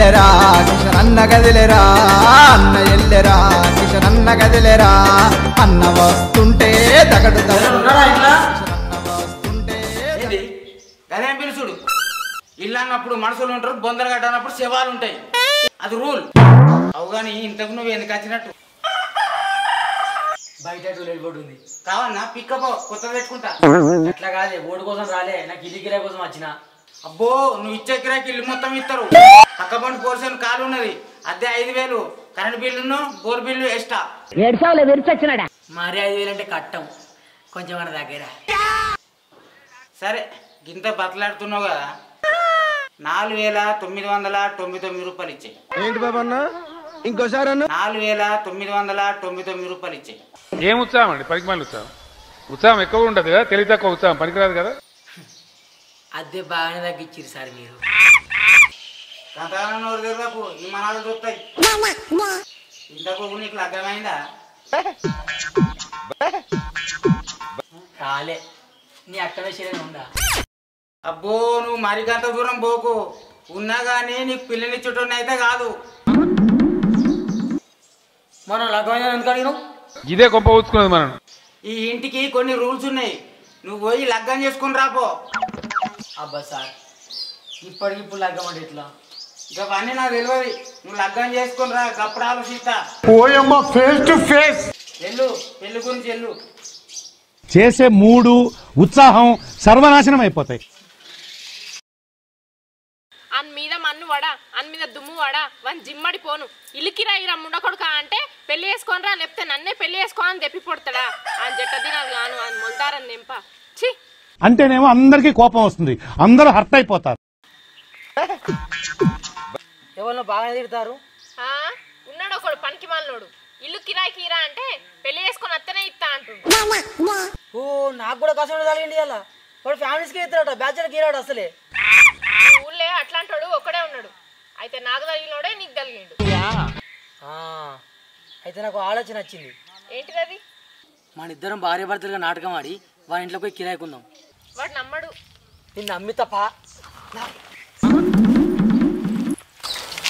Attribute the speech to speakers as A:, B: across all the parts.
A: ఎల్లెరా కిషనన్న గదిలేరా అన్న ఎల్లెరా కిషనన్న గదిలేరా అన్న వస్తుంటే దగడు
B: అదేం పిలుచుడు ఇల్లు అన్నప్పుడు మనుషులు ఉంటారు బొందలు కట్టనప్పుడు శవాలు ఉంటాయి అది రూల్ అవు కానీ ఇంతకు నువ్వు ఎందుకు వచ్చినట్టు
C: బయట వెళ్ళిపోతుంది
B: కావన్నా పిక్కపో కొత్త పెట్టుకుంటా
C: అట్లా కాదే ఓటు కోసం రాలే నాకు ఇల్లు కిరాయి కోసం వచ్చిన
B: అబ్బో నువ్వు ఇచ్చే కిరాకి ఇల్లు మొత్తం ఇస్తారు పక్కబండి పోర్షన్ కాలు ఉన్నది అదే 5,000 కరెంట్ బిల్లును బోర్ బిల్లు ఎక్స్ట్రా
C: మరి 5,000 అంటే కట్టం కొంచెం మన దగ్గర
B: సరే గింత బతలాడుతున్నావు కదా 4,999 రూపాయలు ఇచ్చాయి
D: ఏంటి బాబన్న ఇంకోసారి
B: 4,999 రూపాయలు ఇచ్చాయి
E: ఏం ఉత్సాహం అండి పనికిమాలిన ఉత్సాహం ఎక్కువ ఉండదు కదా తెలివి తక్కువ ఉత్సాహం పనికిరాదు కదా
C: అద్దె బాగానే తగ్గించారు సార్ మీరు
B: కంతగానో దగ్గరకు ఈ మనాలు చూస్తాయి ఇంతకు నీకు లగ్గమైందా
C: కాలే నీ అక్కడ విషయం ఉందా
B: అబ్బో నువ్వు మరి గంట దూరం పోకు ఉన్నా కానీ నీకు పిల్లనిచ్చేటోని అయితే కాదు
C: మనం లగ్గమైన ఎందుకు అడిగినాం
E: ఇదే గొప్ప ఊచుకున్నది మనం
B: ఈ ఇంటికి కొన్ని రూల్స్ ఉన్నాయి నువ్వు పోయి లగ్గం చేసుకుని రాపో
C: అబ్బా సార్ ఇప్పటికిప్పుడు లగ్గం అంటే ఎట్లా
B: ఇవన్నీ నాకు తెలియదు నువ్వు లగ్గం చేసుకుని రా అప్పుడు ఆలోచిస్తా
D: ఫేస్ టు ఫేస్
B: వెళ్ళు పెళ్లి గురించి వెళ్ళు
F: చేసే మూడు ఉత్సాహం సర్వనాశనం అయిపోతాయి
G: అన్ మీద మన్ను వడా అన్ మీద దుమ్ము వడా వన్ జిమ్మడి పోను ఇలికిరాయిరా ముండకొడుక అంటే పెళ్లి చేసుకోనరా లేకపోతే నన్నే పెళ్లి చేసుకో అని తెప్పి పొడతాడా అని జట్టది నాకు గాను అని మొల్తారని నింప ఛీ
F: అంటేనేమో అందరికీ కోపం వస్తుంది అందరూ హర్ట్ అయిపోతారు
C: ఎవరినో బాగానే తిడతారు
G: ఉన్నాడు ఒకడు పనికి మాలినోడు ఇల్లు కిరాయి కీరా అంటే పెళ్లి చేసుకొని అత్తనే ఇస్తా అంటుండు
C: ఓ నాకు కూడా కష్టం తగిలిండి అలా వాడు ఫ్యామిలీస్కి ఇస్తాడట బ్యాచులర్కి ఇరాడు అసలే
G: ఊళ్ళే అట్లాంటోడు ఒక్కడే ఉన్నాడు అయితే నాకు తగిలినోడే నీకు తగిలిండు
C: అయితే నాకు ఆలోచన వచ్చింది
G: ఏంటిది అది
C: మన ఇద్దరం భార్య భర్తలుగా నాటకం ఆడి వాడి ఇంట్లో పోయి కిరాయికుందాం
G: వాడు నమ్మడు
C: నిన్ను నమ్మి తప్ప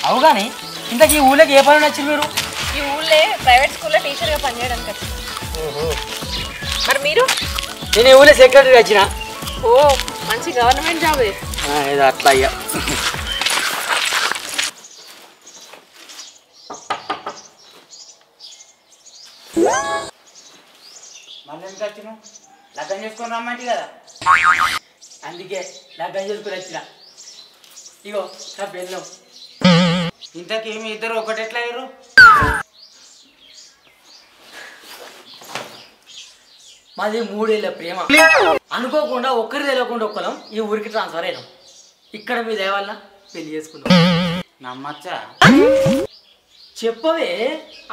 C: అవు కానీ ఇంతకీ ఈ ఊళ్ళోకి ఏ పని వచ్చింది మీరు
G: ఈ ఊళ్ళే ప్రైవేట్ స్కూల్లో టీచర్గా పనిచేయడానికి వచ్చింది మరి మీరు
C: నేను ఈ ఊళ్ళో సెక్రటరీ వచ్చిన
G: ఓ మంచి గవర్నమెంట్ జాబ్
C: ఏదో అట్లా అయ్యా
B: మళ్ళీ ఎందుకు వచ్చినావు లగ్గం చేసుకొని రమ్మంటే కదా
C: అందుకే లగ్గం చేసుకుని వచ్చిన ఇగో నా బెల్లం
B: ఇంతకీ మీ ఇద్దరు ఒకటెట్లా అయ్యారు
C: మాది 3 ఏళ్ళ ప్రేమ అనుకోకుండా ఒక్కరి తెలియకుండా ఒక్కలం ఈ ఊరికి ట్రాన్స్ఫర్ అయినాం ఇక్కడ మీ దయ వల్ల పెళ్లి చేసుకున్నాం
B: నమ్మచ్చా
C: చెప్పవే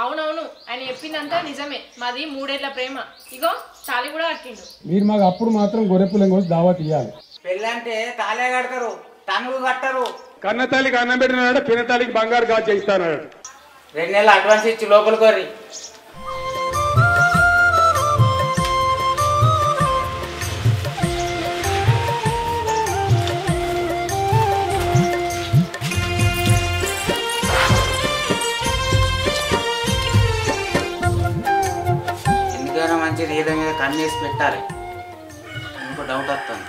G: అవునవును ఆయన చెప్పిందంతా నిజమే మాది 3 ఏళ్ల ప్రేమ ఇగో తాళి కూడా కట్టిండు
H: మీరు మాకు అప్పుడు మాత్రం గొర్రెపులం కోసం దావత్ ఇవ్వాలి
B: పెళ్ళంటే తాళే కడతారు తనుగు కట్టరు
E: కన్న తల్లికి అన్నం పెట్టినాడు పిన్న తల్లికి బంగారు గాజు చేయిస్తాడు
B: 2 నెలలు అడ్వాన్స్ ఇచ్చి లోపల కోరి ఎందుకైనా మంచిది ఏదో మీద కన్నేసి పెట్టాలి ఇంకో డౌట్ వస్తుంది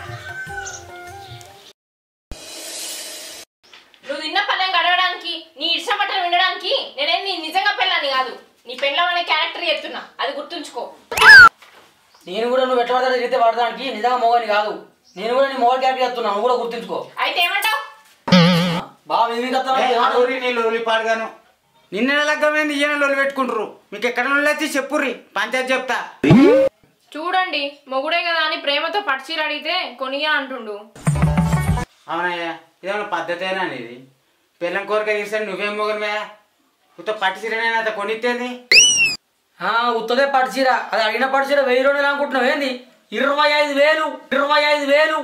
G: నువ్వు తిన్న పల్లెం గడవడానికి నీ ఇష్టం బట్టలు వినడానికి నేనేం నీ నిజంగా పెళ్ళని కాదు నీ పెళ్ళం అనే క్యారెక్టర్ ఎత్తున్నా అది గుర్తుంచుకో
C: నేను కూడా నువ్వు ఎట్లా పడతాడు తిరిగితే పడడానికి నిజంగా మొగని కాదు నేను కూడా నీ మొగల్ క్యారెక్టర్ చెప్తున్నా నువ్వు కూడా గుర్తుంచుకో
G: అయితే ఏమంటావు
C: బాగా
B: నీళ్ళు ఒలిపాడుగాను నిన్న లగ్గమైంది ఈయన లొలి పెట్టుకుంటారు మీకు ఎక్కడ వచ్చి చెప్పుర్రి పంచాయతీ చెప్తా
G: చూడండి మొగుడే కదా అని ప్రేమతో పట్టుచీర అడిగితే కొనియా అంటుండు
B: అవునయ్యా ఇదేమన్నా పద్ధతేనా ఇది పిల్లం కోరిక తీసాను నువ్వేం మొగనివే ఉత్త పట్టు చీరనైనా అంత కొనిత్తేంది
C: ఉత్తదే పట్టుచీర అది అడిగిన పట్టుచీర 1000 రూపాయలు అనుకుంటున్నావు ఏంది 25,000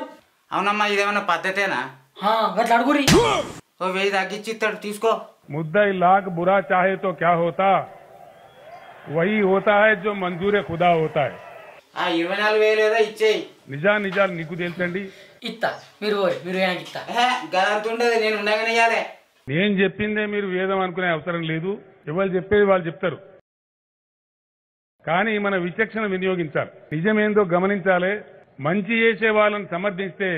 B: అవునమ్మా ఇదేమన్నా పద్ధతేనా
C: అట్లా అడుగురి
B: ఓ 1000 తగ్గించి ఇస్తాడు తీసుకో
E: मुद्दई लाख बुरा चाहे तो क्या होता वही होता है जो मंजूर खुदा होता है
B: 24,000 ఏదో ఇచ్చేయి
E: నిజాలు నీకు తెలుసండి
C: ఇత్తా మీరు మీరు ఇత్తా
B: గదంత ఉండదు నేను ఉండగానే ఇయ్యాలి
E: నేను చెప్పిందే మీరు వేదం అనుకునే అవసరం లేదు. ఎవరు చెప్పేది వాళ్ళు చెప్తారు. కానీ మన విచక్షణ వినియోగించాలి. నిజమేందో గమనించాలి. మంచి చేసే వాళ్ళని సమర్థిస్తే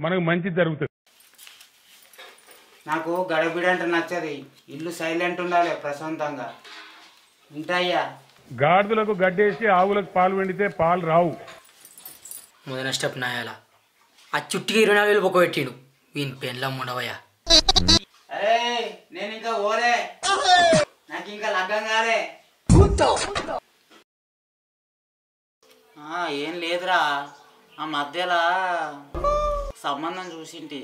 E: మనకు మంచి జరుగుతుంది.
B: నాకు గడబిడ అంటే నచ్చది. ఇల్లు సైలెంట్ ఉండాలి, ప్రశాంతంగా ఉంటాయ్యా.
E: గాడిదలకు గడ్డేసి ఆవులకు పాలు వెండితే పాలు రావు.
C: మొదటి స్టెప్ నాయాల ఆ చుట్టికి 24,000 బొక్క పెట్టిండు. వీని పెన్లం ఉండవయ్యా.
B: అరే నేను ఇంకా ఓలే, నాకు ఇంకా లగ్గం కాలే. ఏం లేదురా, ఆ మధ్యలో సంబంధం చూసింటి.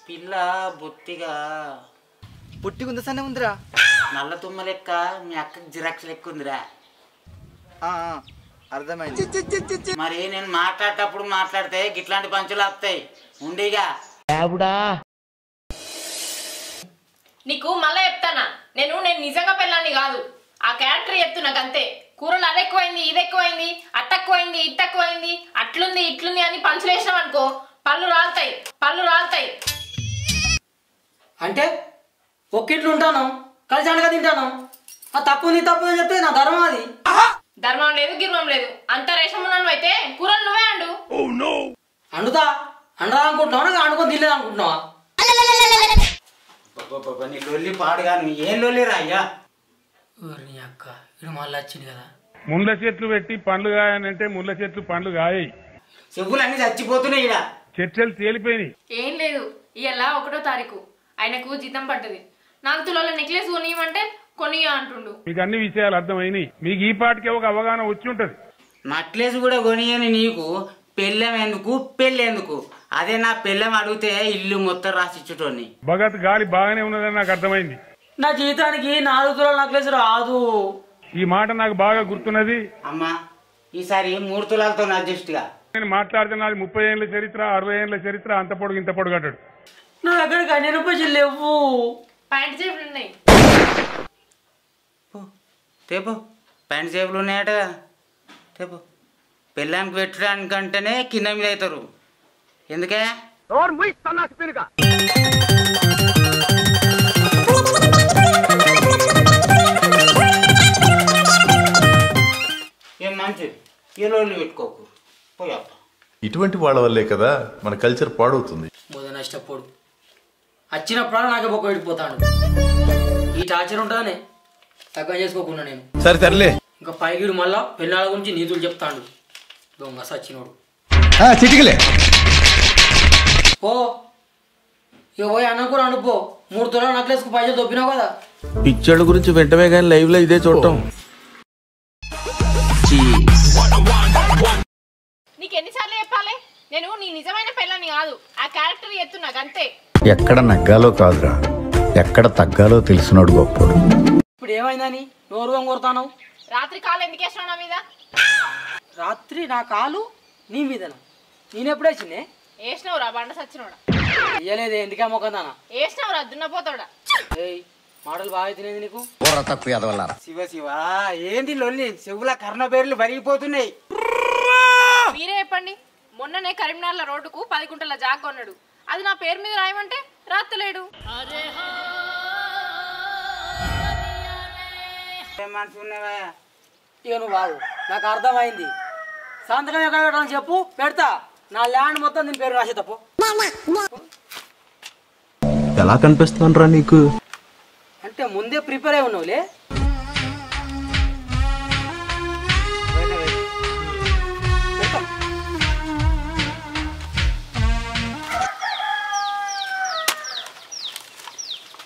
B: పిల్ల బొత్తిగా
A: పుట్టిగుంద సన్న ఉందిరా.
B: నల్ల తుమ్మ లెక్క, మీ అక్కకి జిరాక్స్ లెక్క ఉందిరా.
A: అర్థమైంది.
B: మరి నేను మాట్లాడేటప్పుడు మాట్లాడితే గిట్లాంటి పంచులు వస్తాయి. ఉండిగా
G: నీకు మళ్ళా చెప్తానా, నేను నిజంగా పెళ్ళాన్ని కాదు. ఆ క్యారెక్టర్ చెప్తున్నా అంతే. కూరలు అది ఎక్కువైంది, ఇది ఎక్కువైంది, అట్టక్కువైంది, ఇట్టక్కువైంది, అట్లుంది ఇట్లుంది అని పంచులు వేసినాం అనుకో, పళ్ళు రాలుతాయి.
C: అంటే ఒక్కిట్లు ఉంటాను, కలిసి అండగా తింటాను. ఆ తప్పు అని చెప్తే నా ధర్మం అది.
G: ధర్మం లేదు, గిర్మం లేదు. అంత రేషం ఉన్నాను అయితే కూరలు నువ్వే అండు.
C: అండుతా అండదా అనుకుంటున్నావా, అండుకొని తినలేదు అనుకుంటున్నావా?
B: నీ లొల్లి పాడుగా, నువ్వు ఏం లొల్లిరా అయ్యా.
C: నీ అక్క ఇది మళ్ళీ వచ్చింది కదా.
E: ముళ్ళ చెట్లు పెట్టి పండ్లు కాయనంటే ముళ్ళ చెట్లు పండ్లు కాయాయి.
B: చెవులన్నీ చచ్చిపోతున్నాయి. ఇలా
E: చర్చలు తేలిపోయినాయి.
G: ఏం లేదు, ఇవాళ 1వ తారీఖు ఆయనకు జీతం పడ్డది. 4 తులాల నెక్లెస్ కొనియమంటే కొనియా అంటుండు.
E: మీకు అన్ని విషయాలు అర్థమైనాయి. మీకు ఈ పాటికే ఒక అవగాహన వచ్చి ఉంటది.
B: నక్లెస్ కూడా కొనియని నీకు పెళ్ళం ఎందుకు, పెళ్ళి ఎందుకు? అదే నా పెళ్ళం అడిగితే ఇల్లు మొత్తం రాసిచ్చుటోని.
E: భగత్ గాలి బాగానే ఉన్నదని నాకు అర్థమైంది.
C: నా జీవితానికి 4 తులాల నెక్లెస్ రాదు.
E: ఈ మాట నాకు బాగా గుర్తున్నది.
B: అమ్మా ఈసారి 3 తులాలతో అడ్జస్ట్ గా.
E: నేను మాట్లాడితే నాది 30 ఏళ్ళ చరిత్ర, 60 ఏళ్ళ చరిత్ర. అంత పొడుగు ఇంత పొడుగు అంటాడు.
C: నా దగ్గర 10 రూపాయలు లేవు.
G: ప్యాంట్ జేబులు ఉన్నాయి.
B: తేపు ప్యాంట్ జేబులు ఉన్నాయట. తేపు పెళ్ళానికి పెట్టడానికంటేనే కింద మీద అవుతారు. ఎందుకే? ఏం మంచిది, ఏ రోజులు పెట్టుకోకు పోయా.
I: ఇటువంటి వాళ్ళ వల్లే కదా మన కల్చర్ పాడవుతుంది.
C: మొదటి నష్టపోడు వచ్చినప్పుడు నాకే బొక్క వెళ్ళిపోతాడు. ఈ టార్చర్ ఉంటుందనే తక్కువ చేసుకోకుండా నేను.
I: సరే తరలే.
C: ఇంకా పైగిడు మళ్ళా పెళ్ళాల గురించి నీతులు చెప్తాడు. దొంగ సచ్చినోడు.
A: చిటికలే
C: ఓ ఇక పోయి అన్న కూడా అనుకో. 3 తులాల నెక్లెస్కు పైసలు దొబ్బినావు కదా.
J: పిక్చర్ల గురించి వెంటనే కానీ లైవ్ లో ఇదే చూడటం.
G: నీకు ఎన్నిసార్లు చెప్పాలి, నేను నీ నిజమైన పెళ్ళని కాదు, ఆ క్యారెక్టర్ చెప్తున్నా అంతే.
K: ఎక్కడ నగ్గాలో కాదురా, ఎక్కడ తగ్గాలో తెలిసినోడు గొప్పోడు.
C: ఇప్పుడు ఏమైందని నోరుగా కోరుతాను?
G: రాత్రి కాలు ఎందుకు వేసినావు నా మీద?
C: రాత్రి నా కాలు నీ మీదనా? నేనెప్పుడు వేసిందే?
G: వేసినావురా బండ సచ్చినోడా.
C: ఇయ్యలేదే, ఎందుకే మొక్కదానా?
G: వేసినావురా దున్నపోతాడా.
C: ఏయ్ మాటలు బాగా తినేది నీకు.
B: శివ శివ ఏంది లొల్లి? చెవుల కర్ణ పేర్లు వరిగిపోతున్నాయి.
G: మీరే చెప్పండి. మొన్ననే కరీంనగర్ల రోడ్డుకు 10 గుంటల జాగ కొన్నాడు. అది నా పేరు మీద రాయమంటే రాత్తలేడు.
C: ఇక నువ్వు బాగు, నాకు అర్థమైంది. సంతకం ఎక్కడ పెట్టాలని చెప్పు, పెడతా. నా ల్యాండ్ మొత్తం దీని పేరు రాసే తప్పు.
J: ఎలా కనిపిస్తున్నాను రా నీకు?
C: అంటే ముందే ప్రిపేర్ అయి ఉన్నావులే.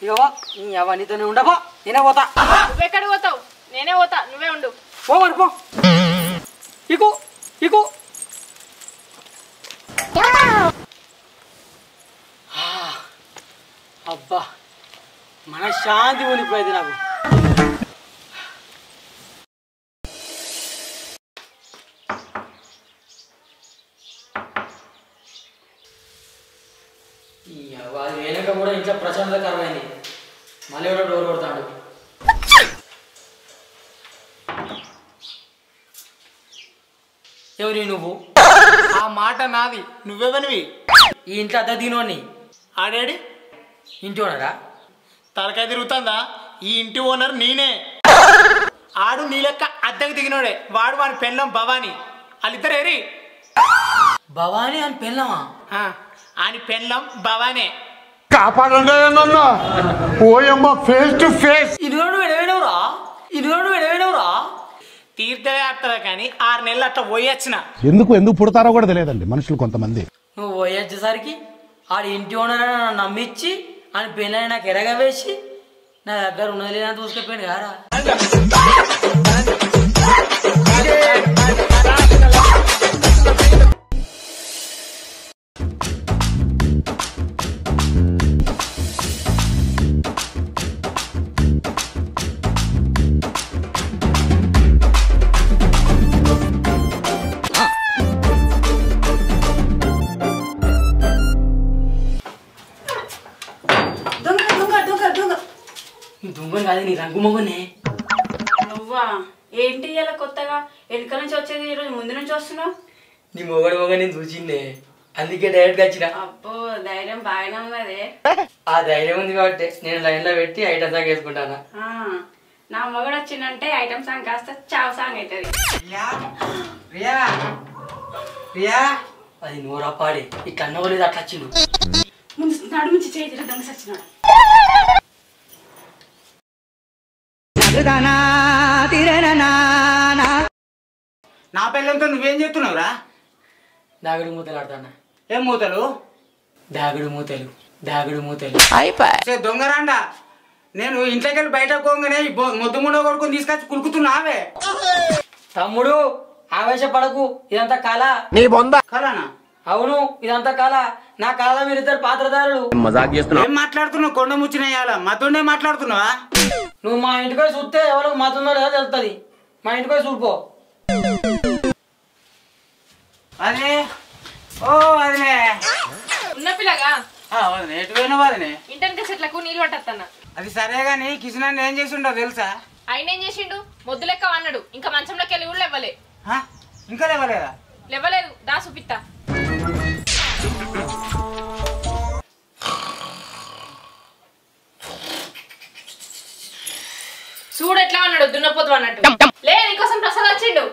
C: ఇక నీతోనే ఉండబో, నేనే పోతా.
G: నువ్వెక్కడికి పోతావు? నేనే పోతా, నువ్వే ఉండు.
C: పోమని పో. ఇకు ఇకు అబ్బా మన శాంతి ఉండిపోయింది నాకు. అది వెనక కూడా ఇంట్లో ప్రశాంతకరమైంది. మళ్ళీ కూడా డోర్ కొడతాడు. ఎవరి నువ్వు?
B: ఆ మాట నాది, నువ్వెవనివి?
C: ఈ ఇంట్లో అద్దె దీనోని.
B: ఆడాడి
C: ఇంటి ఓనరా?
L: తలకాయ తిరుగుతుందా? ఈ ఇంటి ఓనర్ నేనే. ఆడు నీ లెక్క అద్దెకు దిగినోడే. వాడు వాని పెళ్ళం భవాని. వాళ్ళిద్దరు ఏరి.
C: భవానీ అని పెళ్ళమా?
L: అని పెళ్ళం భవానే.
D: కాపాడండి నన్ను. ఓయమ్మ ఫేస్ టు ఫేస్.
C: ఇదిగోడు విడవేనవురా, ఇదిగోడు విడవేనవురా.
L: తీర్థయాత్ర కానీ 6 నెలలు అట్లా పోయొచ్చిన.
F: ఎందుకు పుడతారో కూడా తెలియదండి మనుషులు కొంతమంది.
C: నువ్వు పోయొచ్చేసరికి ఆడి ఇంటి ఓనర్ నన్ను నమ్మించి అని పెళ్ళని నాకు ఎరగా వేసి నా దగ్గర ఉన్నది లేదని చూసుకుపోయాడు కారా. దొంగని కాదు నీ రంగు మొగనే.
M: నువ్వా? ఏంటి ఇలా కొత్తగా వెనుక నుంచి వచ్చేది, ఈరోజు ముందు నుంచి వస్తున్నావు?
C: నీ మొగడు మొగ నేను చూసిందే, అందుకే డైరెక్ట్ గా వచ్చిన.
M: అబ్బో ధైర్యం బాగానే ఉన్నదే.
C: ఆ ధైర్యం ఉంది కాబట్టి నేను లైన్ లో పెట్టి ఐటమ్ సాంగ్ వేసుకుంటానా.
M: నా మొగడు వచ్చిందంటే ఐటమ్ సాంగ్ కాస్త చావు సాంగ్ అవుతుంది.
C: అది నోరా పాడి ఈ కన్నవలేదు అట్లా వచ్చిండు.
M: ముందు నడుముంచి చేతి దొంగ సచ్చినాడు.
B: నా పిల్లలతో నువ్వేం చెప్తున్నావురా?
C: దాగుడు మూతలు ఆడతానా.
B: ఏం మూతలు?
C: దాగుడు మూతలు, దాగుడు మూతలు.
B: దొంగరాండా, నేను ఇంట్లోకి వెళ్ళి బయటకు పోగానే మొద్దు ముండ కొడుకుని తీసుకొచ్చి కులుకుతున్నావే.
C: తమ్ముడు ఆవేశపడకు, ఇదంతా కళ.
B: నీ బొంద కళనా?
C: అవును, ఇదంతా కళ. నా కళ మీరిద్దరు పాత్రధారులు.
B: ఏం మాట్లాడుతున్నావు? కొండ ముచ్చినయ్యాల మతుండే మాట్లాడుతున్నావా?
C: నువ్వు మా ఇంటికి చూస్తే ఎవరికి మతుందో లేదో తెలుస్తుంది. మా ఇంటికి చూడిపో.
B: అదే ఓ అదే
G: ఉన్న పిల్లగా
B: వదినే ఎటు పోయినా వదినే
G: ఇంటెనక చెట్లకు నీళ్ళు పట్టేస్తానా.
B: అది సరే గాని కిషన్ ఏం చేసి ఉండవు తెలుసా?
G: ఆయన ఏం చేసిండు? మొద్దు లెక్క అన్నాడు. ఇంకా మంచంలోకి వెళ్ళి కూడా లేవలే.
B: ఇంకా లేవలేదా?
G: లేవలేదు. దా సుపిత్తా. చూడు ఎట్లా అన్నాడు, దున్నపోతు అన్నట్టు. లే, నీకోసం ప్రసాద్ వచ్చిండు.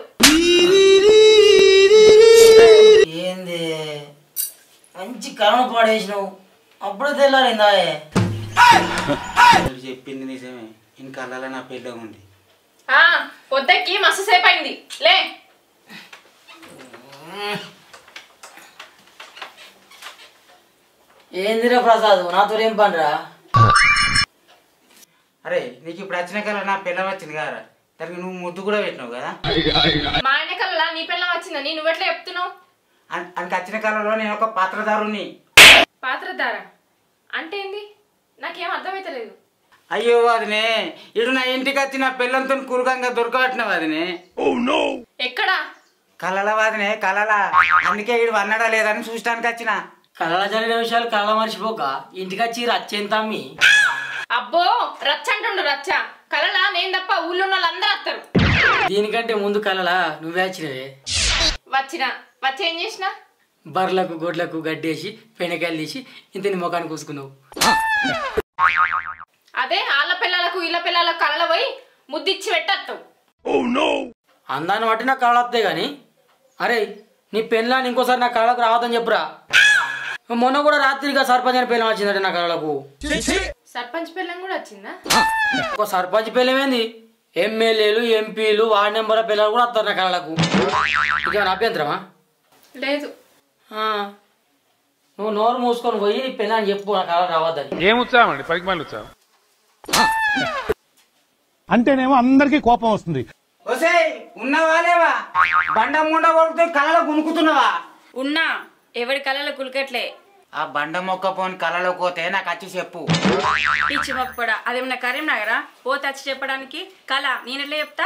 C: ఏంది మంచి కరోనా పాడేసినావు, అప్పుడు తెల్లారిందా?
B: చెప్పింది నిజమే. ఇంకా అలా నా పెళ్ళ ఉంది.
G: పొద్దెక్కి మస్తు సేపు అయింది. లే,
C: ఏందిరా ప్రసాద్, నాతో ఏం పనిరా?
B: అరే నీకు ఇప్పుడు వచ్చిన కల్లా నా పిల్ల వచ్చింది కదా, దానికి నువ్వు ముద్దు కూడా పెట్టినావు కదా.
G: మా ఆయన కల్లా నీ పిల్ల వచ్చిందని నువ్వెట్లా చెప్తున్నావు?
B: అందుకు వచ్చిన కాలంలో నేను ఒక పాత్రదారుని.
G: పాత్రధార అంటే ఏంది? నాకేం అర్థమైతలేదు.
B: అయ్యో వదినే, ఇడు నా ఇంటికి వచ్చి నా పిల్లలతో కురుగంగా దొరకబట్టిన వదినే.
G: ఎక్కడా?
B: కలల వదినే, కలల. అందుకే ఇడు అన్నడా లేదని చూడటానికి వచ్చిన.
C: కళ జరిగిన విషయాలు కళ మర్చిపోక ఇంటికి వచ్చి రచ్చేంతమ్మి.
G: అబ్బో రచ్చ అంటుండు. రచ్చ కలలా నేను తప్ప ఊళ్ళో వాళ్ళందరూ వస్తారు.
C: దీనికంటే ముందు కళలా నువ్వే వచ్చినవే.
G: వచ్చి ఏం చేసిన?
C: బర్లకు గొడ్లకు గడ్డేసి పెనకాయలు తీసి ఇంత నీ ముఖాన్ని కూసుకున్నావు.
G: అదే ఆళ్ళ పిల్లలకు వీళ్ళ పిల్లలకు కళ్ళ పోయి ముద్దిచ్చి పెట్టేస్తావు.
C: అందాన్ని బట్టి నాకు కళ వస్తాయి కానీ, అరే నీ పెళ్ళాన్ని ఇంకోసారి నా కళకు రావద్దని చెప్పురా. మొన్న కూడా రాత్రిగా సర్పంచ్ అని పిల్లం వచ్చిందంటే నా కళలకు.
G: సర్పంచ్ పిల్లం కూడా వచ్చిందా?
C: ఒక సర్పంచ్ పిల్లమేంది, ఎమ్మెల్యేలు ఎంపీలు వార్డు నెంబర్ పిల్లలు కూడా వస్తారు నా కళలకు. ఇక అభ్యంతరమా?
G: లేదు.
C: నువ్వు నోరు మూసుకొని పోయి నీ పిల్లని చెప్పు నా కళ రావద్దని.
E: ఏం ఉత్సాహం అండి, పరిమాణ ఉత్సాహం.
F: అంటేనేమో అందరికీ కోపం వస్తుంది.
B: ఉన్నావా లేవా? బండ ముండ కొడుతూ కళలో గునుకుతున్నావా?
M: ఉన్నా, ఎవరి కళలో కులకట్లే.
B: ఆ బండ మొక్క పోని కళలో పోతే నాకు వచ్చి చెప్పు.
M: పిచ్చి మొక్క కూడా అదేమన్నా కరీంనగరా పోతే వచ్చి చెప్పడానికి? కళ నేనెట్లా చెప్తా?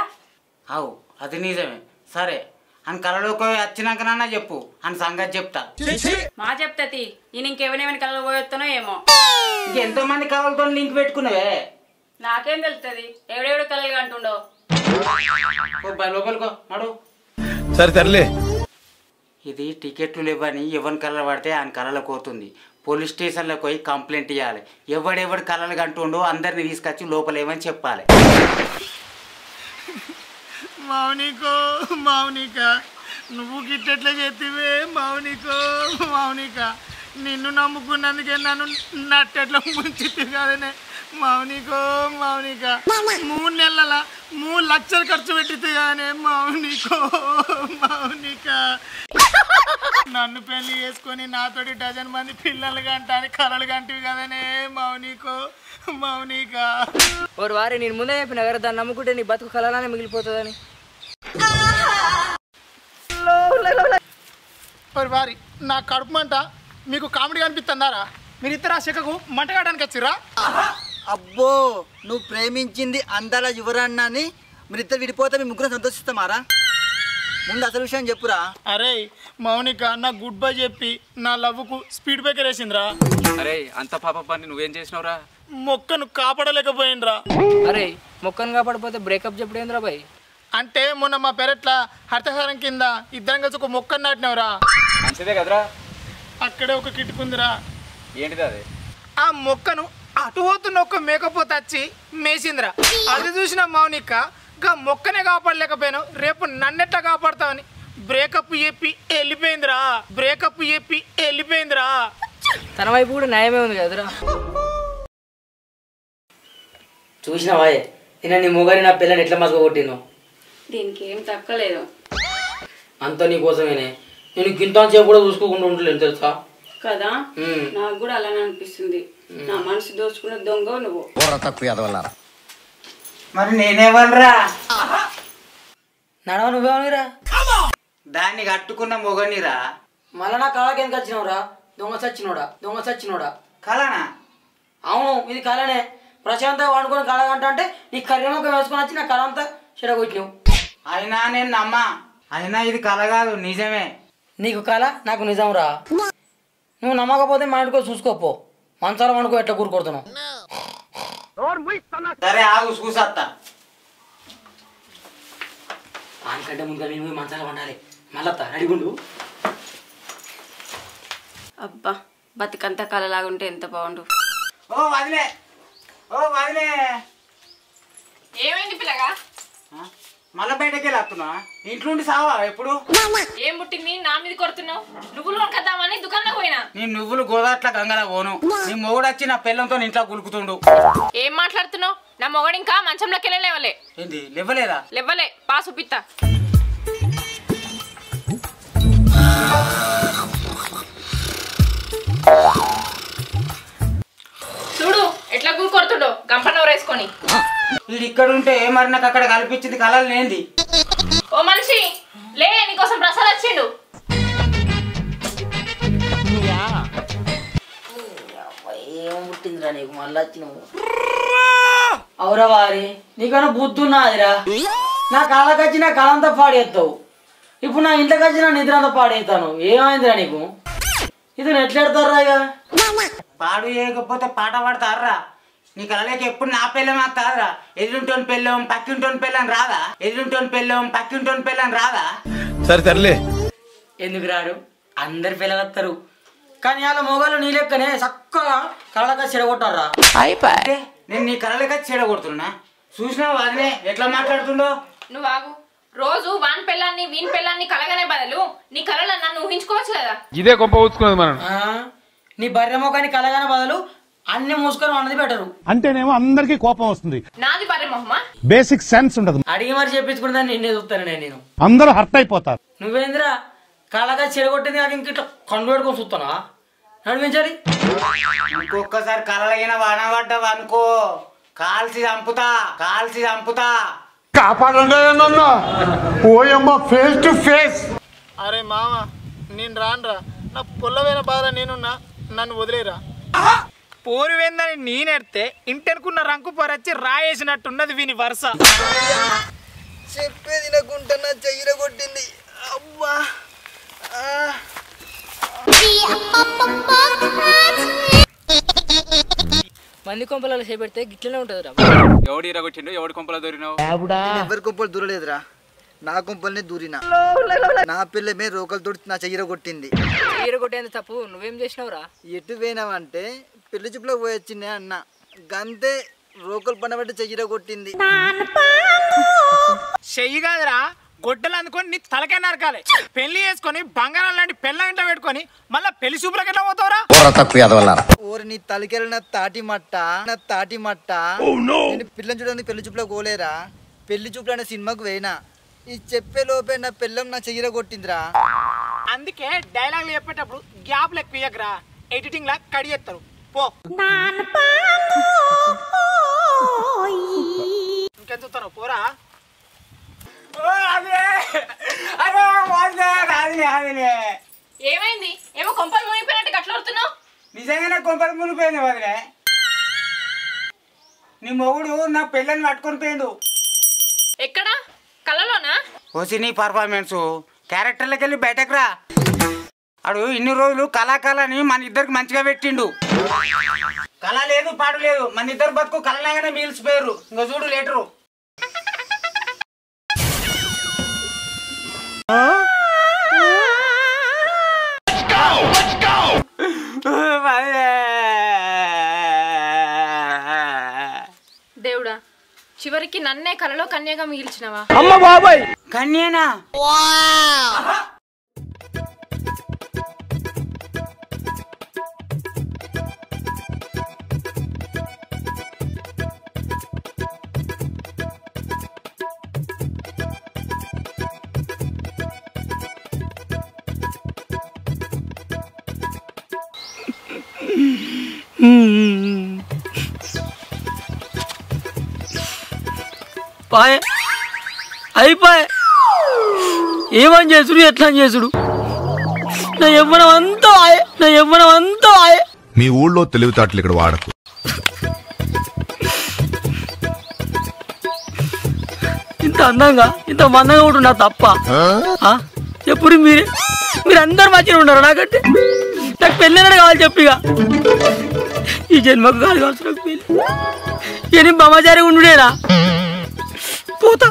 B: అవు అది నిజమే. సరే అని కళలోకి వచ్చినాకనన్నా చెప్పు, అని సంగతి చెప్తా.
M: మా చెప్తాది. నేను ఇంకెవరేమైనా కళలో పోయొస్తానో ఏమో.
B: ఇంకెంతో మంది కళలతో లింక్ పెట్టుకున్నావే.
M: నాకేం తెలుస్తుంది ఎవడెవడు కళలు అంటుండో.
B: లోపలికో నడు.
J: సరే తరలే.
B: ఇది టికెట్లు లేవని ఎవరి కళ పడితే ఆయన కళలో పోతుంది. పోలీస్ స్టేషన్లోకి పోయి కంప్లైంట్ ఇవ్వాలి. ఎవడెవడు కళలు కంటుండో అందరిని తీసుకొచ్చి లోపలేమని చెప్పాలి.
L: మౌనిక నువ్వు గిట్టెట్లా చేతివే మౌనిక నిన్ను నమ్ముకున్నందుకే నన్ను నట్టెట్లా ముంచితే కాదనే మౌనిక 3 నెలల 3 లక్షలు ఖర్చు పెట్టితే కానీ మౌనిక నన్ను పెళ్లి చేసుకొని నాతోటి డజన్ మంది పిల్లలు కంటాని కలలు కంటివి కదనే మౌనిక
C: ఒక వారి నేను ముందే చెప్పిన కదా దాన్ని నమ్ముకుంటే నీ బతుకు కలలానే మిగిలిపోతుందని.
L: వారి నా కడుపు మంట మీకు కామెడీ అనిపిస్తుందారా? మీరిద్దరు ఆ శకకు మంటగాడానికి వచ్చిర్రా?
A: అబ్బో నువ్వు ప్రేమించింది అందాల యువరాన్ని మీరిద్దరు విడిపోతే మీ ముగ్గురు సంతోషిస్తామారా? ముందు అసలు విషయం చెప్పురా.
L: అరే మౌనిక నా గుడ్ బై చెప్పి నా లవ్వుకు స్పీడ్ బ్రేకర్ వేసిందిరా.
N: అరే అంత పాప పని నువ్వేం చేసినావురా?
L: మొక్కను కాపాడలేకపోయినరా.
C: అరే మొక్కను కాపాడిపోతే బ్రేకప్ చెప్పడేంద్రా బాయ్?
L: అంటే మొన్న మా పెరట్ల హరితహారం కింద ఇద్దరం కలిసి ఒక మొక్కను నాటినవరా.
N: మంచిదే కదరా.
L: అక్కడే ఒక కిట్టుకుందిరా.
N: ఏంటిది అది?
L: ఆ మొక్కను అటు పోతున్న ఒక్క మేకపోతే వచ్చి మేసిందిరా. అది చూసిన మౌనిక గా మొక్కనే కాపాడలేకపోయాను, రేపు నన్నెట్లా కాపాడుతావని బ్రేకప్ చెప్పి వెళ్ళిపోయిందిరా.
C: తన వైపు కూడా న్యాయమే ఉంది కదరా. చూసినావా నేను నీ మొగని నా పిల్లని ఎట్లా మసక కొట్టిను?
M: దీనికి ఏం తక్కలేదు.
C: అంత నీ కోసమేనే నేను గింత సేపు కూడా చూసుకోకుండా ఉండలేను తెలుసా
M: కదా. నాకు కూడా అలానే అనిపిస్తుంది. నా మనసు దోచుకున్న దొంగ నువ్వు.
B: మరి నేనేవనరా?
C: నడవ నువ్వేమనిరా?
B: దాన్ని కట్టుకున్న మొగనిరా.
C: మళ్ళా నా కళకి ఎందుకు వచ్చినావురా? దొంగ సచ్చినోడా. కళనా? అవును ఇది కళనే. ప్రశాంతంగా వండుకొని కళ అంటే నీ కర్రీముఖం వేసుకొని వచ్చి నా కళ అంతా చెడగొట్టినావు.
B: అయినా నేను నమ్మా. అయినా ఇది కళ కాదు, నిజమే.
C: నీకు కళ నాకు నిజం రా. నువ్వు నమ్మకపోతే మా ఇంటికో చూసుకోపో. మంచాల వండుకో ఎట్లా కూరుకొడుతున్నావు.
B: సరే ఆగు చూసత్తా.
C: దానికంటే ముందుగా నేను మంచాల వండాలి. మళ్ళా అడిగుండు.
M: అబ్బా బతికంతా కళలాగుంటే ఎంత బాగుండు.
B: ఓ వదిలే
G: ఏమైంది పిల్లగా?
B: మళ్ళా బయటకి వెళ్ళి వస్తున్నా. ఇంట్లో ఉండి సావా ఎప్పుడు?
G: ఏం పుట్టింది నా మీద కొడుతున్నావు? నువ్వులు కొనుక్కొద్దామని దుకాణంలో పోయినా.
B: నీ నువ్వులు గోదాట్ల గంగలా పోను. నీ మొగుడు వచ్చి నా పిల్లలతో ఇంట్లో గులుకుతుండు.
G: ఏం మాట్లాడుతున్నావు? నా మొగడు ఇంకా మంచంలోకి వెళ్ళలేవలే.
B: ఏంది లేవలేదా?
G: లేవలే పా సుపిత్తా. చూడు ఎట్లా కూకొడుతుండో గంపనవరు వేసుకొని.
B: వీడు ఇక్కడ ఉంటే మరి నాకు అక్కడ కల్పించింది కళలు లేంది.
G: ఓ మనిషి లే, నీకోసం ప్రసాద్ వచ్చిండు.
C: ఏం పుట్టిందిరా నీకు మళ్ళీ వచ్చినావు? అవురా వారి నీకన్నా బుద్ధున్నాదిరా. నా కాళ్ళకి వచ్చి నా కాలంతా పాడేస్తావు. ఇప్పుడు నా ఇంట్లోకి వచ్చి నా నిద్ర అంతా పాడేస్తాను. ఏమైందిరా నీకు? ఇది ఎట్లెడతారా? ఇక
B: పాడు చేయకపోతే పాట పాడతారా? నీ కళలోకి ఎప్పుడు నా పిల్లం కాదురా. ఎదురుంటోని పెళ్ళం పక్కింటోని పెళ్ళని రాదా?
J: సరే తరలే.
C: ఎందుకు రాడు? అందరి పిల్లలు వస్తారు. కానీ వాళ్ళ మొగలు నీ లెక్కనే చక్కగా కళ్ళగా చెడగొట్టారా.
B: అంటే నేను నీ కళలకి చెడగొడుతున్నా. చూసినా వాదినే ఎట్లా మాట్లాడుతుండో.
G: నువ్వు ఆగు. రోజు వాన్ పిల్లాన్ని వీన్ పిల్లాన్ని కలగనే బదులు నీ కళలో నన్ను ఊహించుకోవచ్చు కదా.
E: ఇదే గొప్ప ఊచుకున్నది మనం.
C: నీ బర్రె మొఖాన్ని కలగానే బదులు అన్ని మూసుకొని అన్నది బెటరు.
F: అంటేనేమో అందరికీ కోపం వస్తుంది.
G: నాది బర్రె మొహమా?
F: బేసిక్ సెన్స్ ఉండదు.
C: అడిగి మరి చెప్పించుకుంటాను. నిన్నే చూస్తాను నేను.
F: అందరూ హర్ట్ అయిపోతారు.
C: నువ్వేంద్రా కళగా చెడగొట్టింది నాకు ఇంక ఇట్లా కన్ను పెట్టుకొని చూస్తానా? నడిపించాలి.
B: ఇంకొక్కసారి కళలగిన వానబడ్డావు అనుకో కాల్చి చంపుతా.
D: కాపాడండి నన్ను. ఓయమ్మ ఫేస్ టు ఫేస్.
L: అరే మామ నేను రానురా. నా పొల్లమైన బాధ నేనున్నా, నన్ను వదిలేరా. పోరువేందని నేనెడితే ఇంటనుకున్న రంకు పొరచ్చి రాయేసినట్టున్నది వీని వరుస.
A: చెప్పేది నాకుంటా నా చెయ్యిర కొట్టింది. అబ్బా
C: మంది కొంపలలో చేపెడితే గిట్లనే ఉంటుంది రా.
N: ఎవడు ఇరగొట్టిండు? ఎవడు కొంపలో దొరికినావు?
A: ఎవరి కొంపలు దూరలేదురా. నా కొంపల్ని దూరినా నా పిల్లమే రోకలతో నా చెయ్యిర కొట్టింది.
O: చెయ్యిర కొట్టేంత తప్పు నువ్వేం చేసినావురా?
A: ఎటు పోయినావంటే పెళ్లి చూపులో పోయొచ్చిందే అన్న గంతే రోకలు పండబట్టి చెయ్యిర కొట్టింది.
L: చెయ్యి కాదురా గొడ్డలు అందుకొని నీ తలకే నరకాలి. పెళ్లి చేసుకొని బంగారం లాంటి పెళ్ళ ఇంట పెట్టుకొని మళ్ళీ పెళ్లి చూపులకు ఎట్లా పోతావురా?
A: ఓరి నీ తలకెళ్ళిన తాటి మట్ట నేను పిల్లని చూడడానికి పెళ్లి చూపులో పోలేరా? పెళ్లి చూపులు అనే సినిమాకు పోయినా ఈ చెప్పే లోపే నా పిల్లం నా చెయ్యిర కొట్టిందిరా.
L: అందుకే డైలాగులు చెప్పేటప్పుడు గ్యాప్లు ఎక్కువ ఇయ్యకరా, ఎడిటింగ్ లా కడి చేస్తారు పో. ఇంకెంత చూస్తారో పోరా.
G: ఏమైంది? ఏమో కొంపలు మునిగిపోయినట్టు గట్లడుతున్నావు?
B: నిజంగానే కొంపలు మునిగిపోయింది వదిలే. నీ మొగుడు నా పిల్లని పట్టుకొని పోయిండు.
G: ఎక్కడ? కళ్ళలోనా?
B: వచ్చి నీ పర్ఫార్మెన్స్ క్యారెక్టర్లకి వెళ్ళి బయటకు రా. అడు ఇన్ని రోజులు కళాకాలని మన ఇద్దరికి మంచిగా పెట్టిండు. కళ లేదు పాడు లేదు, మన ఇద్దరు బతుకు కళలాగానే మిగిల్చిపోయారు. ఇంకా చూడు లేటరు.
G: దేవుడా, చివరికి నన్నే కలలో కన్యగా మిగిల్చినవా?
B: అమ్మ బాబాయ్, కన్యేనా?
C: పాయే అయిపోయే. ఏమని చేసుడు ఎట్లా చేసుడు? నా యవ్వనం అంతా ఆయే, నా యవ్వనం అంతా ఆయే.
I: మీ ఊళ్ళో తెలివితేటలు ఇక్కడ వాడకు.
C: ఇంత అందంగా ఇంత మందంగా ఉంటున్నా తప్ప ఎప్పుడు మీరందరు మంచిగా ఉండరు. నాకంటే నాకు పెళ్ళినాడు కావాలి చెప్పిగా. ఈ జన్మకు కాదు కావచ్చు నాకు పెళ్ళి. ఏం బమాచారి ఉండునేనా? పోతా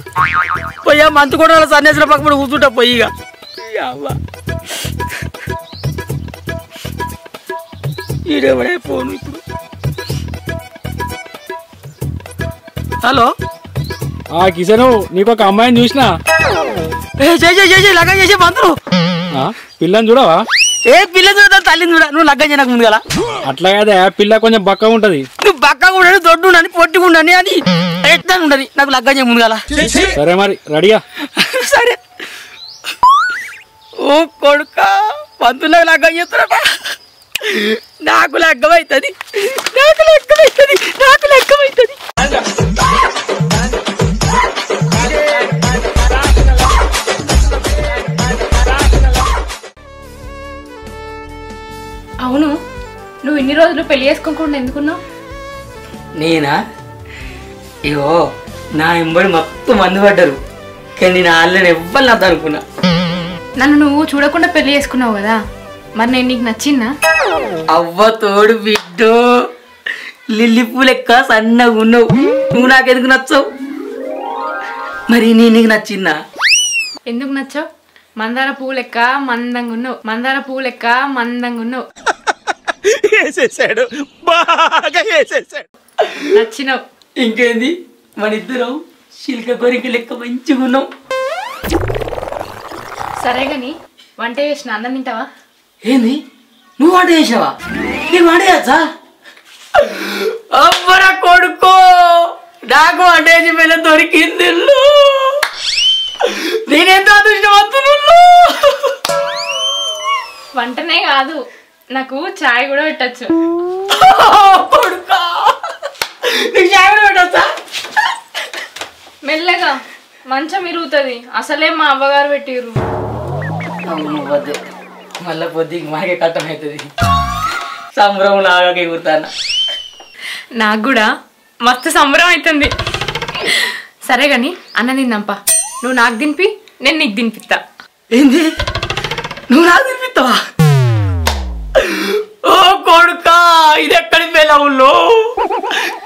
C: పోయా మంతు కూడా సన్యాసిన పక్కన కూర్చుంటా పోయిగా. ఈడేవడే ఫోన్ ఇప్పుడు. హలో
H: కిషను, నీకు ఒక అమ్మాయిని చూసినా.
C: లగ్గం చేసే మంత్రు
H: పిల్లని చూడవా?
C: ఏ పిల్ల చూడ తల్లిని చూడ. నువ్వు లగ్గం చేయక ముందు కదా.
H: అట్లా కదా, పిల్ల కొంచెం బక్కగా ఉంటది.
C: నువ్వు బక్కగా ఉండని దొడ్డు ఉండని పొట్టిగా ఉండని అది ఎట్లా ఉండని. నాకు లగ్గం చేయ ముందు కదా.
H: సరే మరి రెడీగా.
C: సరే. ఓ కొడుక పంతులకు లగ్గం చేస్తారట. నాకు లగ్గమవుతుంది, నాకు లగ్గమవుతుంది, నాకు లగ్గమవుతుంది.
G: అవును, నువ్వు ఇన్ని రోజులు పెళ్లి చేసుకోకుండా ఎందుకున్నావు?
C: నేనా? ఇగో నా ఎంబడి మొత్తం మందు పడ్డారు, కానీ నేను వాళ్ళని ఎవ్వరు నద్దు అనుకున్నా.
G: నన్ను నువ్వు చూడకుండా పెళ్లి చేసుకున్నావు కదా, మరి నేను నీకు నచ్చిందా?
C: అవ్వ తోడు బిడ్డో, లిల్లీ పూలు లెక్క సన్నగా ఉన్నావు. నువ్వు నాకెందుకు నచ్చావు? మరి నేను నీకు నచ్చిందా?
G: ఎందుకు నచ్చావు? మందార పువ్వు లెక్క మందంగా ఉన్నావు, మందార పువ్వు లెక్క మందంగా ఉన్నావు.
C: వేసేసాడు, బాగా వేసేసాడు.
G: నచ్చినావు.
C: ఇంకేంది, మన ఇద్దరం శిల్క కొరికి లెక్క మంచిగా ఉన్నావు.
G: సరే గాని వంట చేసిన అన్నం తింటావా?
C: ఏంది, నువ్వు వంట చేసావా? నేను వంట చేయచ్చా? అమ్మరా కొడుకో, నాకు వంట చేసి పిల్ల దొరికింది. నేనెంత అదృష్టవంతులు.
G: వంటనే కాదు, నాకు చాయ్ కూడా పెట్టచ్చు.
C: కొడుకా, నీకు చాయ్ కూడా పెట్టచ్చా?
G: మెల్లగా మంచం ఇరుగుతుంది, అసలే మా అవ్వగారు పెట్టిర్రు.
C: అవును వద్దు, మళ్ళా పొద్దుకి మాకే కట్టం అవుతుంది. సంబరం లాగా ఎగురుతాను.
G: నాకు కూడా మస్తు సంబరం అవుతుంది. సరే గాని అన్నం తిందాంపా. నువ్వు నాకు తినిపి, నేను నీకు తినిపిస్తా.
C: ఏంది, నువ్వు నాకు తినిపిస్తావా? ఓ కొడుకా, ఇది ఎక్కడి పిల్లవుల్లో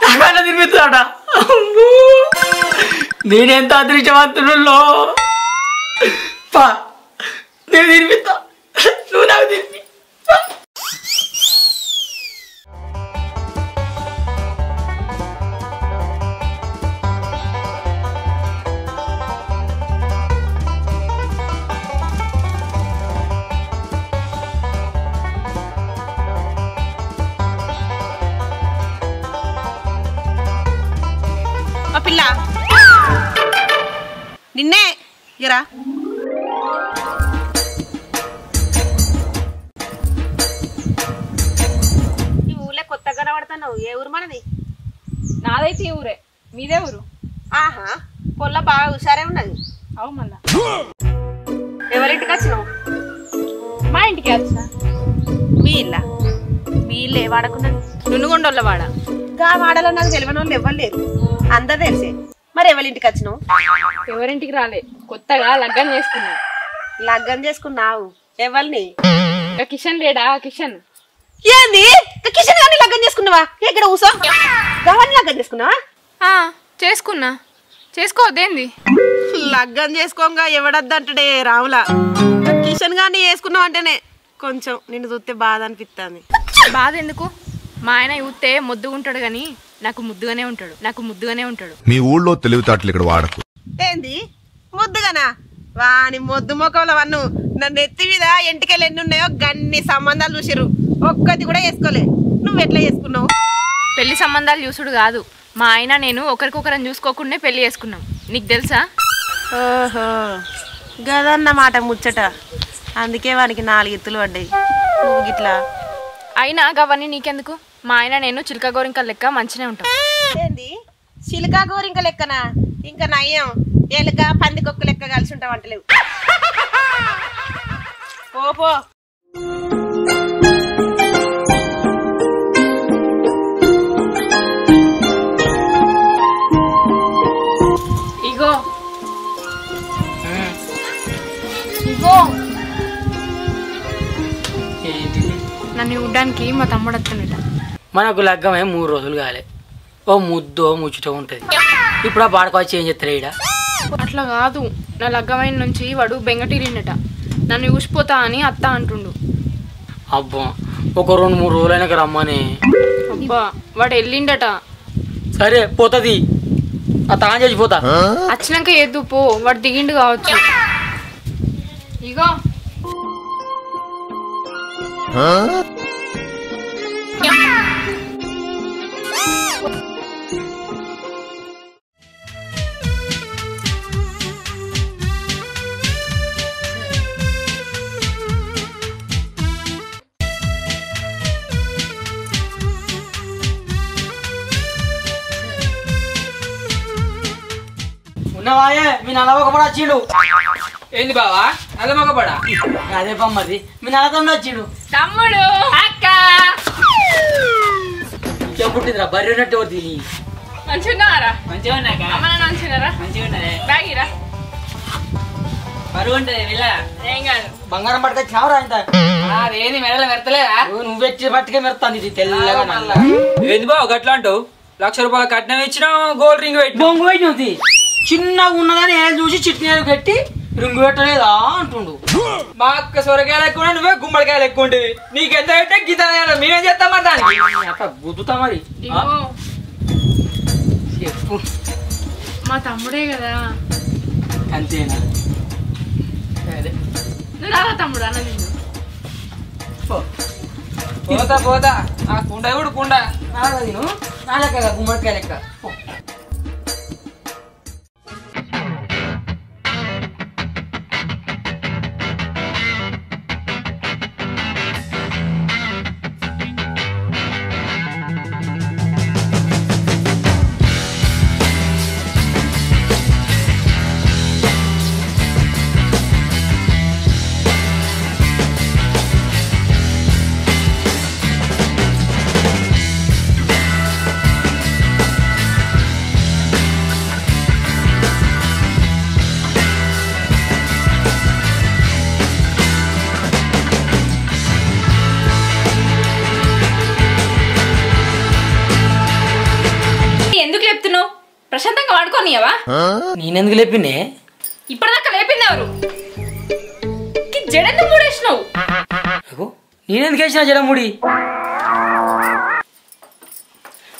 C: నాకన్నా తినిపిస్తాడా? నేనెంత అదృష్టవంతుల్లో. పా నేను తినిపిస్తా, నువ్వు నాకు తినిపి.
P: పిల్ల నిన్నే ఇరా
G: ఈ ఊళ్ళో కొత్తగా కనబడుతున్నావు. ఏ ఊరు మనది? నాదైతే ఈ ఊరే. మీదే ఊరు? ఆహా, పొల్ల బాగా హుషారే ఉన్నది. అవు మళ్ళా ఎవరింటికి వచ్చినావు? మా ఇంటికి వచ్చా. మీ ఇల్లా? మీ ఇల్లు ఏ వాడకున్నది? నున్నుగొండోళ్ళ వాడ. గా వాడలో నాకు తెలియని వాళ్ళు ఎవరు లేరు, అందరు తెలిసే. మరి ఎవరింటికి వచ్చినావు? ఎవరింటికి రాలే, కొత్తగా లగ్గం చేసుకున్నా. లగ్గం చేసుకున్నావు? ఎవరిని? కిషన్ లేడా? కిషన్ ఏంది? కిషన్ గారిని లగ్గం చేసుకున్నావా? ఇక్కడ ఊసో గవాన్ని లగ్గం చేసుకున్నావా? చేసుకున్నా. చేసుకోవద్దేంది? లగ్గం చేసుకోగా ఎవడద్దంటే రావులా. కిషన్ గారిని వేసుకున్నావు అంటేనే కొంచెం నిన్ను చూస్తే బాధ అనిపిస్తుంది. బాధ ఎందుకు? మా ఆయన చూస్తే ముద్దుగా ఉంటాడు గాని నాకు ముద్దుగానే ఉంటాడు.
Q: మీ ఊళ్ళో తెలివితేటలు ఇక్కడ వాడకు.
P: ఏంది ముద్దుగానా? వాని మొద్దు మొక్కల వన్ను నన్ను ఎత్తి మీద ఎంటికెళ్ళి ఎన్ని ఉన్నాయో గన్ని సంబంధాలు చూసిరు, ఒక్కటి కూడా వేసుకోలే. నువ్వు ఎట్లా చేసుకున్నావు? పెళ్లి సంబంధాలు చూసుడు కాదు, మా ఆయన నేను ఒకరికొకరని చూసుకోకుండా పెళ్లి చేసుకున్నాం. నీకు తెలుసా? ఓహో గదన్నమాట ముచ్చట. అందుకే వానికి 4 ఎత్తులు పడ్డాయి. నువ్వు గిట్లా అయినా గవన్నీ నీకెందుకు? మా ఆయన నేను చిలక గోరింక లెక్క మంచినే ఉంటాం. ఏంది చిలక గోరింక లెక్కనా? ఇంకా నయ్యం ఎలుక పందికొక్క లెక్క కలిసి ఉంటాం అంటలేవు. ఓపో ఇగో ఇగో నన్ను చూడ్డానికి మా తమ్ముడు వస్తుండట.
C: మనకు లగ్గమే 3 రోజులు కాలే, ఓ ముద్దో ముచ్చట ఉంటుంది. ఇప్పుడు ఆ పాడకొచ్చి ఏం చేస్తారు ఈడ?
G: అట్లా కాదు, నా లగ్గమైన నుంచి వాడు బెంగటీరిండట. నన్ను చూసిపోతా అని అత్త అంటుండు.
C: అబ్బా ఒక 2-3 రోజులైనాక రమ్మని.
G: అబ్బా వాడు వెళ్ళిండట.
C: సరే పోతుంది, ఆ తాను చేసిపోతా.
G: వచ్చినాక ఏద్దు పో, వాడు దిగిండు కావచ్చు. ఇగో
C: ఉన్నవాయే మీ నల్లమొకపడ వచ్చిండు.
O: ఏంది బావా నల్లమొకపడా?
C: అదే బొమ్మది మీ నల్ల తమ్ముడు వచ్చిండు.
G: తమ్ముడు అక్క
C: చెప్పుట్టిందిరా బర్రె ఉన్నట్టు తిని.
G: మంచిగున్నారా?
O: మంచిగా ఉన్నాక
G: మంచిగున్నారా?
O: మంచిగా ఉన్నదే.
G: బ్యాగిరా
O: బరువు ఉంటుంది వెళ్ళ.
G: ఏం కాదు.
C: బంగారం పట్టుకొచ్చినావురా ఇంత?
O: అదేంది మెడల మెరతలేదా?
C: నువ్వు పెట్టి పట్టుకే మెరుతుంది ఇది తెల్లగా.
O: ఏంది బావ గట్లా అంటావు? 1,00,000 రూపాయల కట్నం ఇచ్చినావు, గోల్డ్ రింగ్ పెట్టి
C: బొంగు పెట్టినది. చిన్నగా ఉన్నదని ఏళ్ళు చూసి చిట్నీలు కట్టి రింగు పెట్టలేదా అంటుండు.
O: మా అక్క సొరకాయలు ఎక్కువ, నువ్వే గుమ్మడికాయలు ఎక్కువ ఉంటుంది. నీకెంత పెట్టే గీత మేమేం చేస్తాం మరి దానికి?
C: అట్లా గుద్దుతా మరి. చెప్పు.
G: మా తమ్ముడే కదా.
C: అంతేనా?
G: నువ్వు రాదా తమ్ముడు? అన్న నిన్ను
O: పోతా పోతా. ఆ కుండ కూడా కుండ
C: నేను నా లెక్క గుమ్మడికాయ లెక్క.
G: ప్రశాంతంగా వాడుకోనియవా?
C: నేనెందుకు లేపినే?
G: ఇప్పటిదాకా లేపింది ఎవరు? జడెందుకు మూడేసినావు?
C: నేనెందుకు వేసిన జడముడి?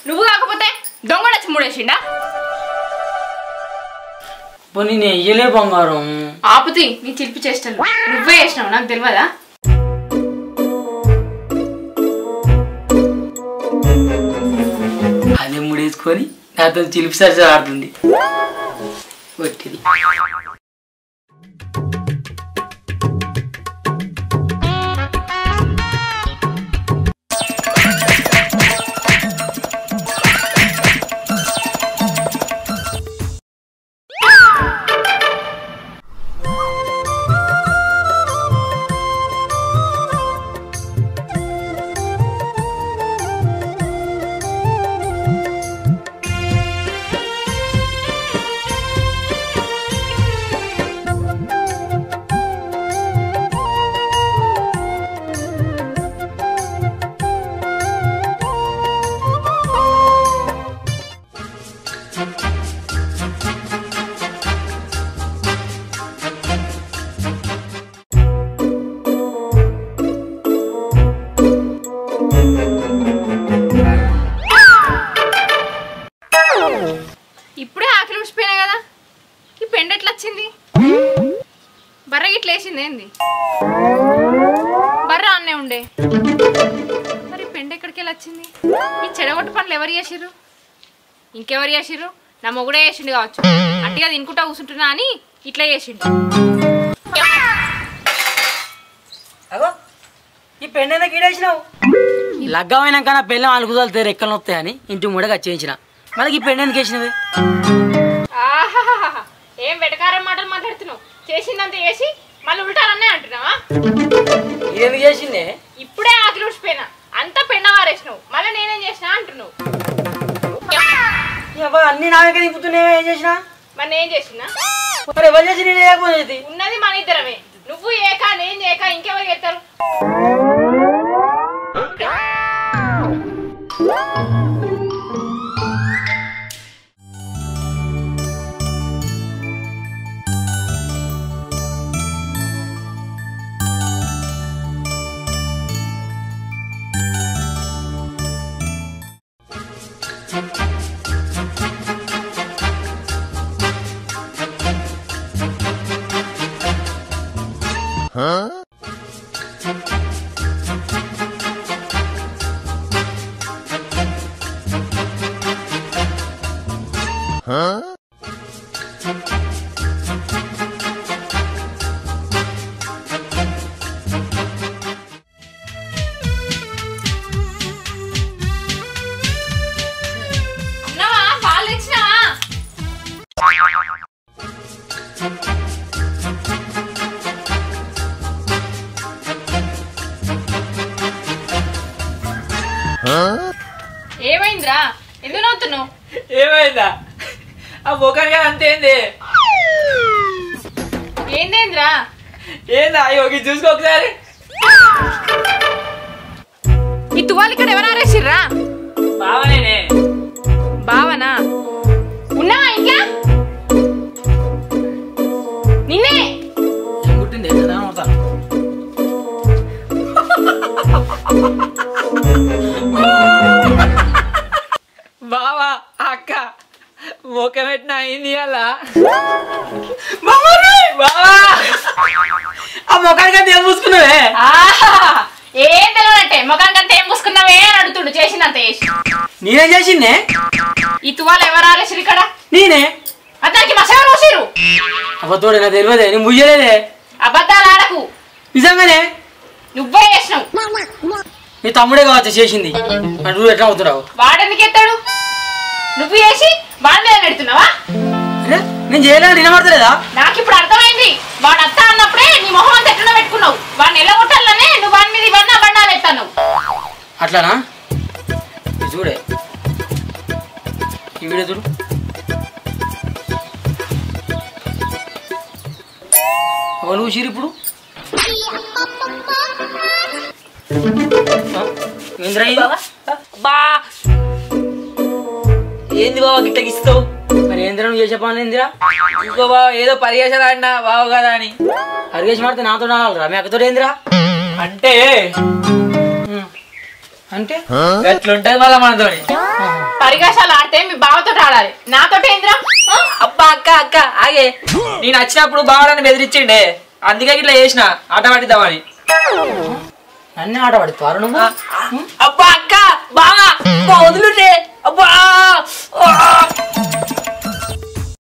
G: నువ్వు కాకపోతే దొంగడచ్చి మూడేసిండా?
C: నేను వెయ్యలే బంగారం.
G: ఆపుతి నీ చిలిపి చేష్టలు. నువ్వే వేసినావు, నాకు తెలియదా?
C: అదే ముడేసుకొని నాతో చిలిపి సరిస ఆడుతుంది. వచ్చింది
G: ఇప్పుడే ఆకలి ఉడిచిపోయినా కదా, ఈ పెండ ఎట్లా వచ్చింది? బర్ర గిట్ల వేసింది ఏంది? బర్ర అన్నే ఉండే, మరి పెండ ఎక్కడికి వెళ్ళి వచ్చింది? ఈ చెడగొట్టు పనులు ఎవరు చేసిర్రు? ఇంకెవరు చేసిర్రు? నా మొగుడే చేసిండు కావచ్చు. అట్టిగా తినుకుంటా కూర్చుంటున్నా అని ఇట్లా చేసిండు.
C: ఈ పెండ గీడేసినావు. లగ్గమైనాక నా పెళ్ళం అలుగుదలుతాయి రెక్కలు వస్తాయని ఇంటి ముడగా చేయించిన. మనకి ఈ పెండ ఎందుకు వేసినవి?
G: ఏం వెటకారం మాటలు మాట్లాడుతున్నావు? చేసిందంత చేసి మళ్ళీ ఉల్టారన్నే అంటున్నావా?
C: ఎందుకు చేసిందే?
G: ఇప్పుడే ఆకలి ఉడిచిపోయినా, అంతా పెండ వారేసినావు, మళ్ళీ నేనేం చేసినా అంటున్నావు.
C: అన్ని నాకే దింపుతున్నావే, ఏం చేసినా?
G: మరి నేను చేసినా?
C: ఎవరు చేసి నేను లేకపోతే
G: ఉన్నది మన ఇద్దరమే. నువ్వు ఏక నేను ఏక, ఇంకెవరు చేస్తారు? ఏమైందిరా? ఎందుకు నవ్వుతున్నావు?
O: ఏమైందా? ఆ ముఖంగా అంతేంది?
G: ఏందేంద్రా?
O: ఏందా యోగి చూసుకో ఒకసారి.
G: ఈ తువాలు ఇక్కడ ఎవరు ఆరేసిర్రా?
O: బావనేనే.
G: బావనా? ఉన్నావా ఇంకా? నిన్నే
C: పుట్టింది
O: బావా అక్క ముఖం పెట్టిన అయింది అలా.
C: ఆ ముఖానికి ఏం పూసుకున్నావే?
G: ఏం తెలియదంటే ముఖానికంటే ఏం పూసుకున్నావే అని అడుగుతుండు. చేసినంత చేసి
C: నేనేం చేసిందే?
G: ఈ తువాలు ఎవరు ఆరేసిరు ఇక్కడ?
C: నేనే.
G: అతనికి మసాలా పోసిరు.
C: అబద్ధోడే నాకు తెలియదే, నేను ముయ్యలేదే.
G: అబద్ధాలు ఆడకు.
C: నిజంగానే
G: నువ్వే చేసినావు.
C: నీ తమ్ముడే కావచ్చు చేసింది. నువ్వు ఎట్లా అవుతున్నావు?
G: వాడెందుకు ఎత్తాడు? నువ్వు చేసి వాడి మీద పెడుతున్నావా?
C: నేను చేయలేదు, వినబడతలేదా?
G: నాకు ఇప్పుడు అర్థమైంది. వాడు అత్త అన్నప్పుడే నీ మొహం అంతా ఎట్లా పెట్టుకున్నావు. వాడిని ఎలా కొట్టాలనే నువ్వు వాడి మీద ఇవన్నీ బండాలు ఎత్తాను.
C: అట్లానా? చూడే ఈ వీడియో చూడు. నువ్వు చీరు ఇప్పుడు
O: ఏంది బావా గిట్ట ఇస్తావు?
C: మరి మరి ఏంద్రా నువ్వు చేసే పనులు ఏందిరా?
O: ఇంకో బావ ఏదో పరిగేసాడు ఆడినా బావ కదా అని.
C: అరిగేసి మాడితే నాతో నాలుగురా మీ అక్కతో ఏందిరా?
O: అంటే
C: అంటే
O: ఎట్లుంటది మళ్ళా మనతోని.
G: పరిగాసాలు ఆడితే మీ బావతో ఆడాలి, నాతో ఏంద్రా?
O: అబ్బా అక్క అక్క ఆగే, నేను వచ్చినప్పుడు బావడాన్ని బెదిరించిండే, అందుకే ఇట్లా చేసిన ఆట పట్టిద్దామని.
C: అన్నీ ఆట పడుతారు నువ్వు.